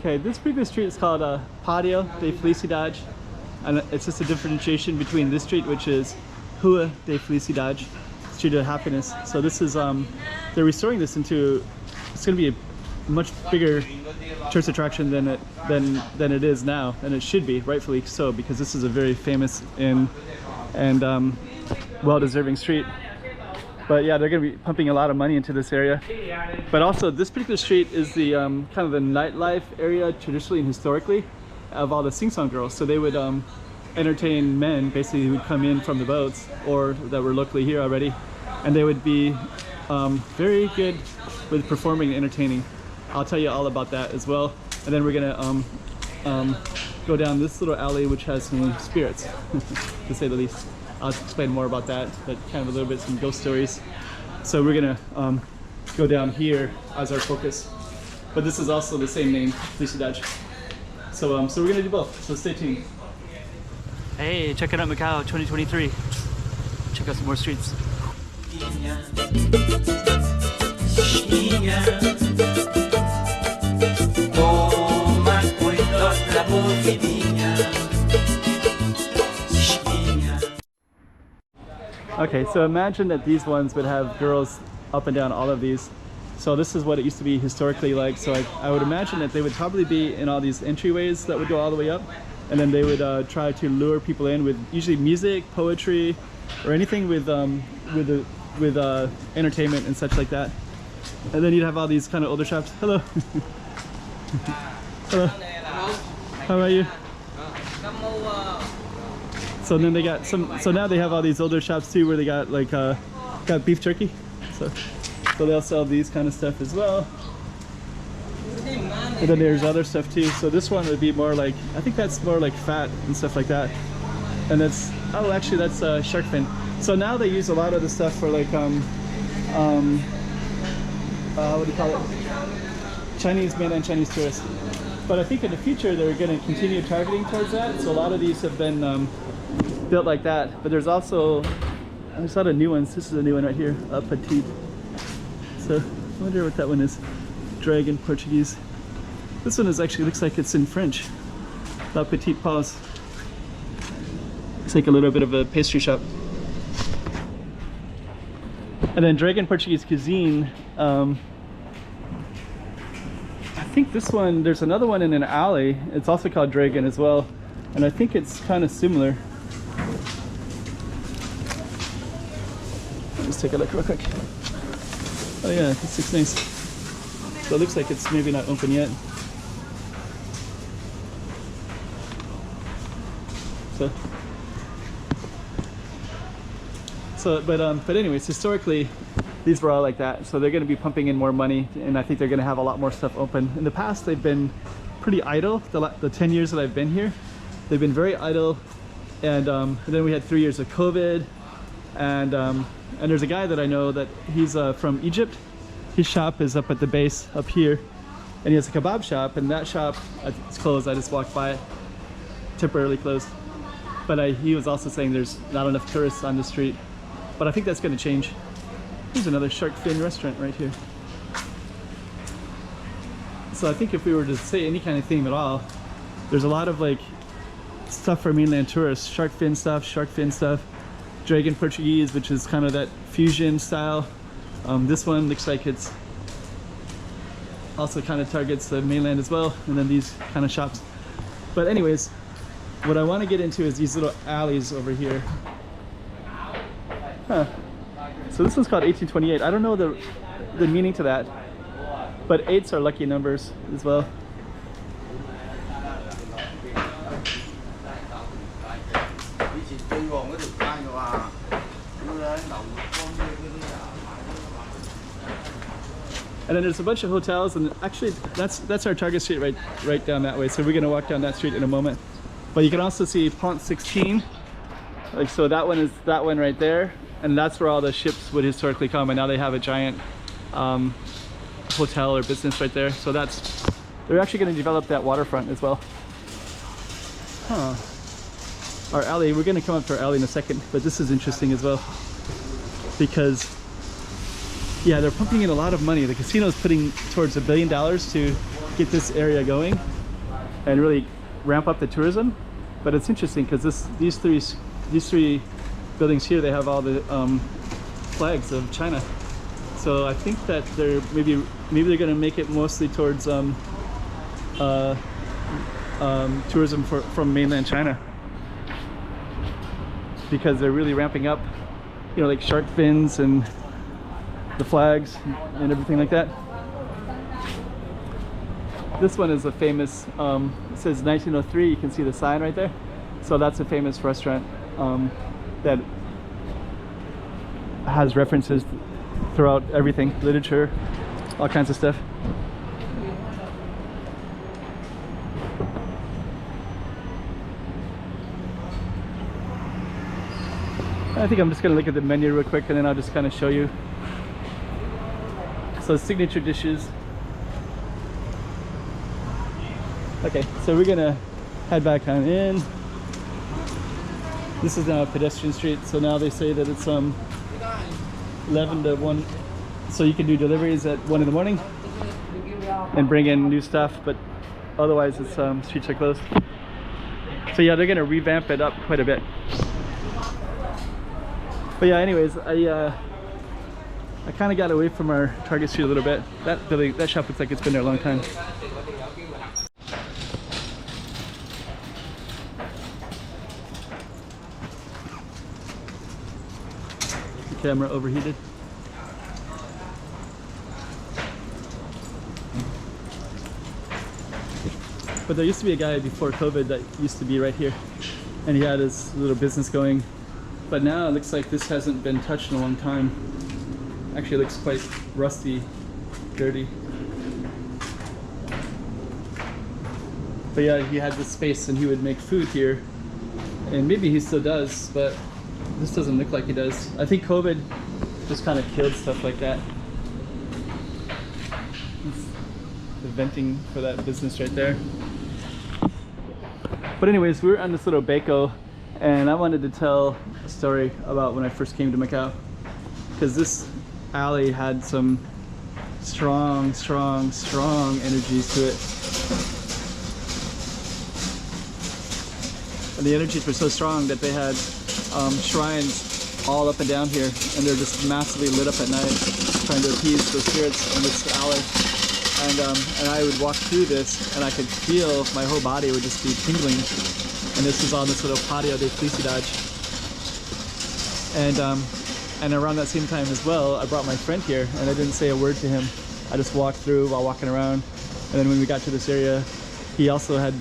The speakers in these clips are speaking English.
Okay, this particular street is called Pátio de Felicidade, and it's just a differentiation between this street, which is Rua de Felicidade, Street of Happiness. So this is, they're restoring this into, it's going to be a much bigger tourist attraction than it is now, and it should be, rightfully so, because this is a very famous and well-deserving street. But yeah, they're going to be pumping a lot of money into this area. But also, this particular street is the kind of the nightlife area, traditionally and historically, of all the sing-song girls. So they would entertain men, basically, who would come in from the boats or that were locally here already, and they would be very good with performing and entertaining. I'll tell you all about that as well. And then we're gonna go down this little alley, which has some spirits, to say the least. I'll explain more about that, but kind of a little bit some ghost stories. So we're gonna go down here as our focus. But this is also the same name, Felicidade. So so we're gonna do both. So stay tuned. Hey, check it out, Macau 2023. Check out some more streets. Okay, so imagine that these ones would have girls up and down all of these. So this is what it used to be historically like. So I would imagine that they would probably be in all these entryways that would go all the way up, and then they would try to lure people in with usually music, poetry, or anything with entertainment and such like that. And then you'd have all these kind of older shops. Hello. Hello. How are you? So then they got some. So now they have all these older shops too, where they got like got beef jerky. So they'll sell these kind of stuff as well. And then there's other stuff too. So this one would be more like, I think that's more like fat and stuff like that. And that's, oh, actually that's shark fin. So now they use a lot of the stuff for like what do you call it? Chinese, mainland Chinese tourists. But I think in the future they're going to continue targeting towards that. So a lot of these have been built like that. But there's also, I saw the new ones. This is a new one right here, Petite. So I wonder what that one is. Dragon Portuguese. This one is actually, looks like it's in French. La Petite Paws. It's like a little bit of a pastry shop. And then Dragon Portuguese Cuisine. I think this one, there's another one in an alley. It's also called Dragon as well. And I think it's kind of similar. Let's take a look real quick. Oh yeah, this looks nice. So it looks like it's maybe not open yet. But anyways, historically, these were all like that. So they're going to be pumping in more money, and I think they're going to have a lot more stuff open. In the past, they've been pretty idle. The 10 years that I've been here, they've been very idle. And then we had 3 years of COVID, and there's a guy that I know that he's from Egypt. His shop is up at the base up here, and he has a kebab shop, and that shop, it's closed. I just walked by it, temporarily closed. But he was also saying there's not enough tourists on the street, but I think that's going to change. Here's another shark fin restaurant right here. So I think if we were to say any kind of theme at all, there's a lot of like stuff for mainland tourists. Shark fin stuff, Dragon Portuguese, which is kind of that fusion style. This one looks like it's also kind of targets the mainland as well, and then these kind of shops. But anyways, what I want to get into is these little alleys over here. Huh. So this one's called 1828. I don't know the meaning to that, but 8s are lucky numbers as well. And then there's a bunch of hotels, and actually that's our target street right down that way. So we're gonna walk down that street in a moment. But you can also see Pont 16. Like, so that one is that one right there, and that's where all the ships would historically come. And now they have a giant hotel or business right there. So they're actually going to develop that waterfront as well. Huh. Our alley, we're going to come up to our alley in a second, but this is interesting as well, because yeah, they're pumping in a lot of money. The casino is putting towards $1 billion to get this area going and really ramp up the tourism. But it's interesting because these three buildings here, they have all the flags of China. So I think that they're maybe they're going to make it mostly towards tourism from mainland China, because they're really ramping up, you know, like shark fins and the flags and everything like that. This one is a famous, it says 1903, you can see the sign right there. So that's a famous restaurant that has references throughout everything, literature, all kinds of stuff. I think I'm just gonna look at the menu real quick and then I'll just kind of show you. So signature dishes. Okay, so we're gonna head back on in. This is now a pedestrian street, so now they say that it's 11 to 1, so you can do deliveries at 1 in the morning and bring in new stuff, but otherwise it's streets are closed. So yeah, they're gonna revamp it up quite a bit. But yeah, anyways, I kind of got away from our Target street a little bit. That shop looks like it's been there a long time. The camera overheated. But there used to be a guy before COVID that used to be right here, and he had his little business going. But now it looks like this hasn't been touched in a long time. Actually, it looks quite rusty, dirty. But yeah, he had this space and he would make food here. And maybe he still does, but this doesn't look like he does. I think COVID just kind of killed stuff like that. The venting for that business right there. But anyways, we were on this little bako, and I wanted to tell a story about when I first came to Macau, because this alley had some strong energies to it. And the energies were so strong that they had shrines all up and down here, and they're just massively lit up at night, trying to appease the spirits in this alley. And I would walk through this, and I could feel my whole body would just be tingling. And this was on this little Pátio de Felicidade. And around that same time as well, I brought my friend here, and I didn't say a word to him. I just walked through while walking around. And then when we got to this area, he also had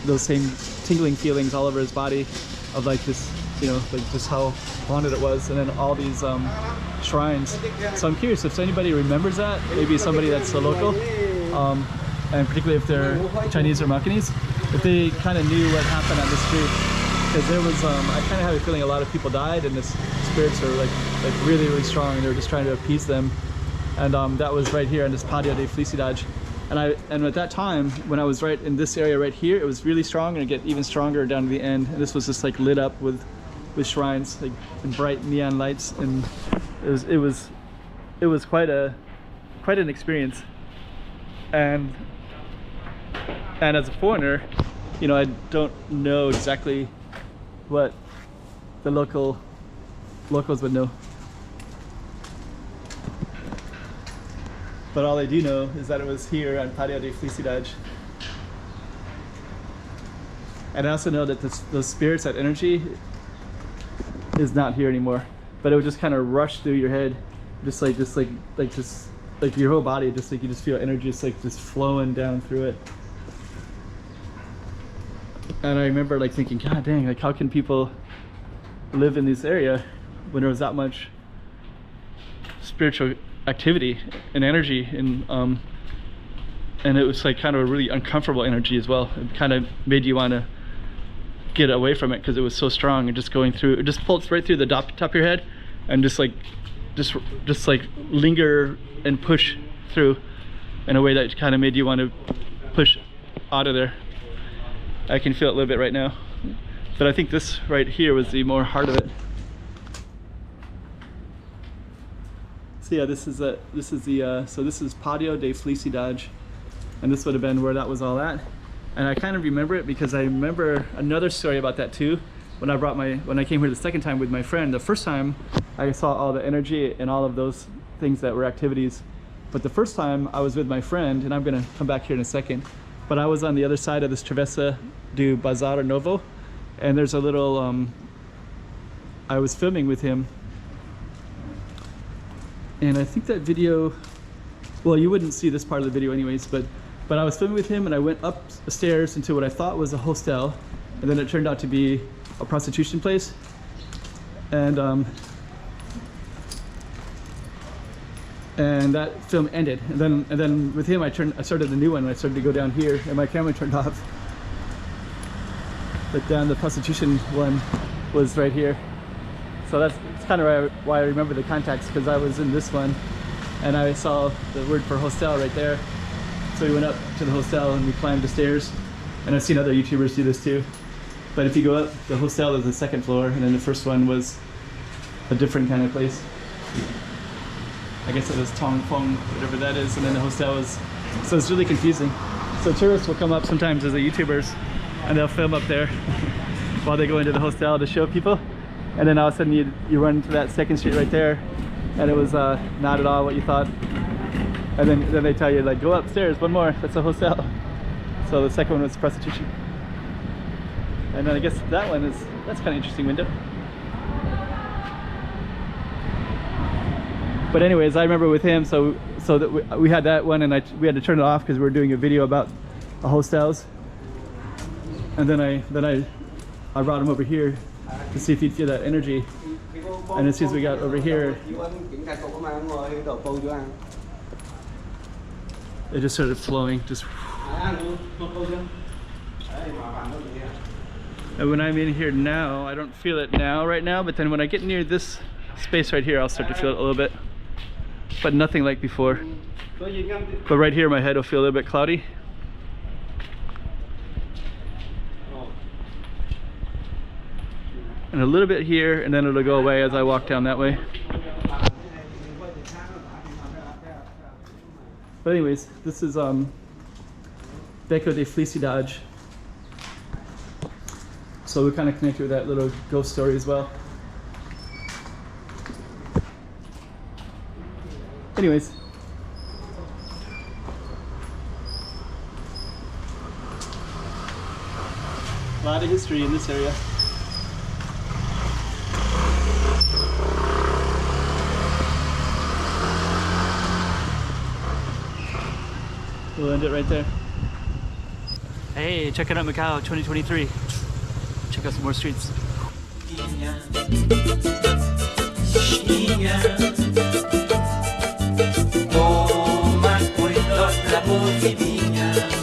those same tingling feelings all over his body of like this, you know, like just how haunted it was. And then all these shrines. So I'm curious if anybody remembers that, maybe somebody that's a local, and particularly if they're Chinese or Macanese, if they kind of knew what happened on the street. Because there was, I kind of have a feeling a lot of people died, and the spirits are like really strong, and they were just trying to appease them. And that was right here on this Pátio de Felicidade. And at that time, when I was right in this area right here, it was really strong, and it get even stronger down to the end. And this was just like lit up with shrines, like and bright neon lights, and it was quite an experience. And as a foreigner, you know, I don't know exactly what the locals would know. But all I do know is that it was here on Pátio de Felicidade. And I also know that those spirits, that energy, is not here anymore. But it would just kind of rush through your head, just like your whole body, just like you just feel energy just flowing down through it. And I remember like thinking, God dang, like how can people live in this area when there was that much spiritual activity and energy, and it was like kind of a really uncomfortable energy as well. It kind of made you want to get away from it because it was so strong, and just going through, it just pulsed right through the top of your head, and just like linger and push through in a way that kind of made you want to push out of there. I can feel it a little bit right now, but I think this right here was the more heart of it. So yeah, this is Pátio de Felicidade, and this would have been where that was all at. And I kind of remember it because I remember another story about that too. When I came here the second time with my friend, the first time I saw all the energy and all of those things that were activities. But the first time I was with my friend, and I'm gonna come back here in a second, but I was on the other side of this Travessa do Bazar Novo, and there's a little, I was filming with him, and I think that video, well, you wouldn't see this part of the video anyways, but I was filming with him, and I went up the stairs into what I thought was a hostel, and then it turned out to be a prostitution place. And that film ended, and then with him I started the new one, and I started to go down here, and my camera turned off. But then the prostitution one was right here, so that's kind of why I remember the context, because I was in this one and I saw the word for hostel right there. So we went up to the hostel and we climbed the stairs, and I've seen other YouTubers do this too. But if you go up, the hostel is the second floor, and then the first one was a different kind of place. I guess it was Tong Fong, whatever that is, and then the hostel was, so it's really confusing. So tourists will come up sometimes as the YouTubers, and they'll film up there while they go into the hostel to show people. And then all of a sudden you run into that second street right there, and it was not at all what you thought. And then they tell you, like, go upstairs, one more, that's a hostel. So the second one was prostitution. And then I guess that one is, that's kind of interesting window. But anyways, I remember with him, so that we had that one, and we had to turn it off because we were doing a video about the hostels. And then I brought him over here to see if he'd feel that energy. And as soon as we got over here, it just started flowing, just. And when I'm in here now, I don't feel it now, right now, but then when I get near this space right here, I'll start to feel it a little bit. But nothing like before. But right here, my head will feel a little bit cloudy. And a little bit here, and then it'll go away as I walk down that way. But anyways, this is Beco de Felicidade. So we kind of connected with that little ghost story as well. Anyways. A lot of history in this area. We'll end it right there. Hey, check it out, Macau 2023. Check out some more streets. Toma cuidado la boquinha.